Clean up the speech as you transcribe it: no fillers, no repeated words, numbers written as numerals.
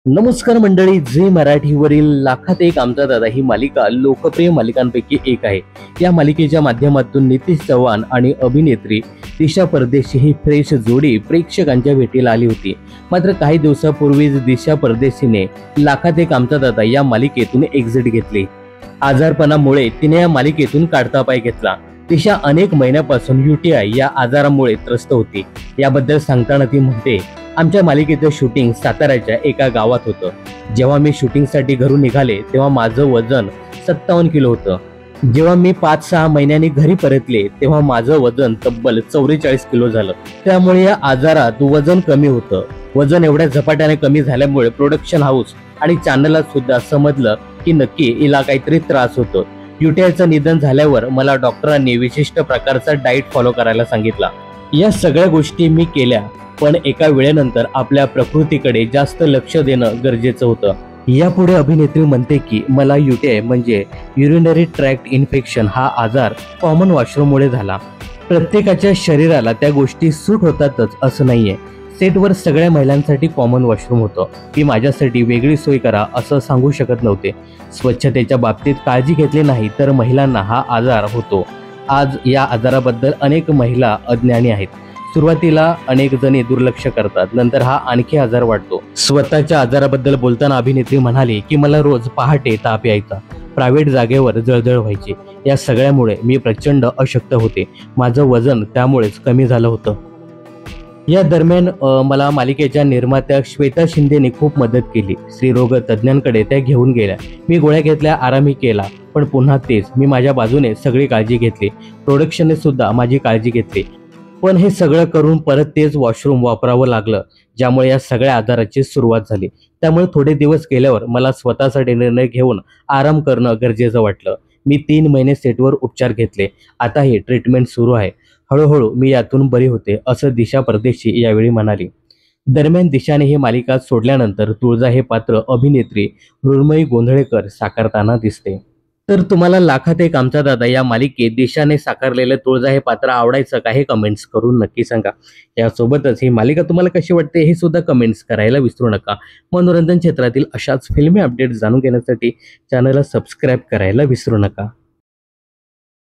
नमस्कार मंडळी, झी मराठीवरील लाखात एक आमचा दादा ही मालिका लोकप्रिय मालिकांपैकी एक आहे। या मालिकेच्या माध्यमातून नितीश चव्हाण आणि अभिनेत्री दिशा परदेशी ही फ्रेश जोडी प्रेक्षकांच्या भेटीला आली होती। मात्र काही दिवसापूर्वीच दिशा परदेशीने लाखात एक आमचा दादा या मालिकेतून एक्झिट घेतली। आजारपणामुळे तिने या मालिकेतून काढता पाय घेतला। दिशा अनेक महिन्यापासून UTI या आजारामुळे त्रस्त होती। याबद्दल सांगताना ती म्हणते, आमच्या मालिकेचं शूटिंग साताऱ्याच्या एका गावात होतं। जेव्हा मी शूटिंगसाठी घरून निघाले तेव्हा माझं वजन 57 किलो होतं। जेव्हा मी 5-6 महिन्यांनी घरी परतले तेव्हा माझं वजन तब्बल 44 किलो झालं। त्यामुळे या आजारात वजन कमी होतं। वजन एवढ्या झपाट्याने कमी झाल्यामुळे प्रोडक्शन हाऊस आणि चॅनलला सुद्धा समजलं की नक्की हिला काहीतरी त्रास होतो। UTIचं निधन झाल्यावर मला डॉक्टरांनी विशिष्ट प्रकारचा डाएट फॉलो करायला सांगितला। या सगळ्या गोष्टी मी केल्या, पण एका वेळेनंतर आपल्या प्रकृतीकडे जास्त लक्ष देणं गरजेचं होतं। यापुढे अभिनेत्री म्हणते की मला UTI म्हणजे युरिनरी ट्रॅक्ट इन्फेक्शन हा आजार कॉमन वॉशरूममुळे झाला। प्रत्येकाच्या शरीराला त्या गोष्टी सूट होतातच असं नाहीये। सेटवर सगळ्या महिलांसाठी कॉमन वॉशरूम होतं। मी माझ्यासाठी वेगळी सोय करा असं सांगू शकत नव्हते। स्वच्छतेच्या बाबतीत काळजी घेतली नाही तर महिलांना हा आजार होतो। आज या आजाराबद्दल अनेक महिला अज्ञानी आहेत। सुरुवातीला अनेक जणी दुर्लक्ष करतात, नंतर हा आणखी आजार वाढतो। स्वतःच्या आजाराबद्दल बोलताना अभिनेत्री म्हणाली की मला रोज पहाटे ताप यायचा, प्रायव्हेट जागेवर जळजळ व्हायची। या सगळ्यामुळे मी प्रचंड अशक्त होते। माझं वजन त्यामुळेच कमी झालं होतं। या दरम्यान मला मालिकेच्या निर्मात्या श्वेता शिंदेने खूप मदत केली। स्त्रीरोग तज्ज्ञांकडे त्या घेऊन गेल्या। मी गोळ्या घेतल्या, आरामही केला, पण पुन्हा तेच। मी माझ्या बाजूने सगळी काळजी घेतली। प्रोडक्शनने सुद्धा माझी काळजी घेतली, पण हे सगळं करून परत तेच वॉशरूम वापरावं लागलं, ज्यामुळे या सगळ्या आजाराची सुरुवात झाली। त्यामुळे थोडे दिवस गेल्यावर मला स्वतःसाठी निर्णय घेऊन आराम करणं गरजेचं वाटलं। मी 3 महिने सेटवर उपचार घेतले। आता ही ट्रीटमेंट सुरू आहे। हळूहळू मी यातून बरी होते असं दिशा परदेशी यावेळी म्हणाली। दरम्यान दिशाने ही मालिका सोडल्यानंतर तुळजा हे पात्र अभिनेत्री मृण्मयी गोंधळेकर साकारताना दिसते। तर तुम्हाला लाखात एक आमचा दादा या मालिकेत दिशाने साकारलेलं तुळजा हे पात्र आवडायचं का, हे कमेंट्स करून नक्की सांगा। यासोबतच ही मालिका तुम्हाला कशी वाटते हे सुद्धा कमेंट्स करायला विसरू नका। मनोरंजन क्षेत्रातील अशाच फिल्मी अपडेट्स जाणून घेण्यासाठी चॅनलला सबस्क्राईब करायला विसरू नका।